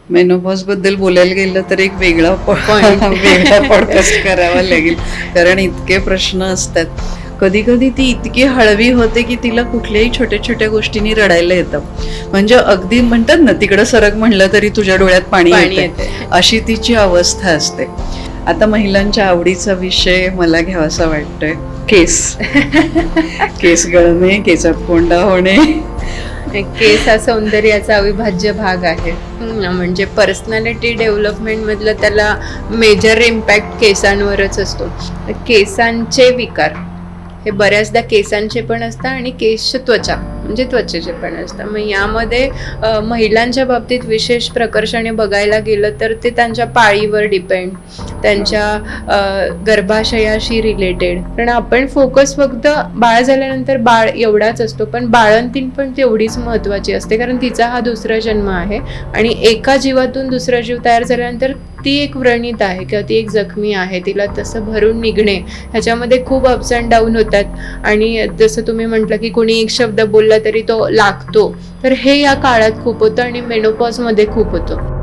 Menopause बद्दल बोलायला गेलं तर एक वेगळा Point. वेगळा पॉडकास्ट करावा लागेल, कारण इतके प्रश्न असतात. कधी कधी ती इतकी हळवी होते की तिला कुठल्याही छोट्या छोट्या गोष्टींनी रडायला येतं. म्हणजे अगदी म्हणतात ना, तिकडं सरक म्हणलं तरी तुझ्या डोळ्यात पाणी येते, येते. अशी तिची अवस्था असते. आता महिलांच्या आवडीचा विषय मला घ्यावासा वाटतोय, केस. केस गळणे, केसात कोंडा होणे. केस हा सौंदर्याचा अविभाज्य भाग आहे. म्हणजे पर्सनॅलिटी डेव्हलपमेंट मधलं त्याला मेजर इम्पॅक्ट केसांवरच असतो. केसांचे विकार हे बऱ्याचदा केसांचे पण असतात आणि केश त्वचा म्हणजे त्वचेचे पण असतात. मग यामध्ये महिलांच्या बाबतीत विशेष प्रकर्षाने बघायला गेलं तर ते त्यांच्या पाळीवर डिपेंड, त्यांच्या गर्भाशयाशी रिलेटेड. कारण आपण फोकस फक्त बाळ झाल्यानंतर बाळ एवढाच असतो, पण बाळंतीण पण तेवढीच महत्त्वाची असते, कारण तिचा हा दुसरा जन्म आहे आणि एका जीवातून दुसरा जीव तयार झाल्यानंतर ती एक व्रणित आहे किंवा ती एक जखमी आहे. तिला तसं भरून निघणे ह्याच्यामध्ये खूप अप्स अँड डाऊन होतात आणि जसं तुम्ही म्हटलं की कोणी एक शब्द बोलला तरी तो लागतो, तर हे या काळात खूप होतं आणि मेनोपॉजमध्ये खूप होतं.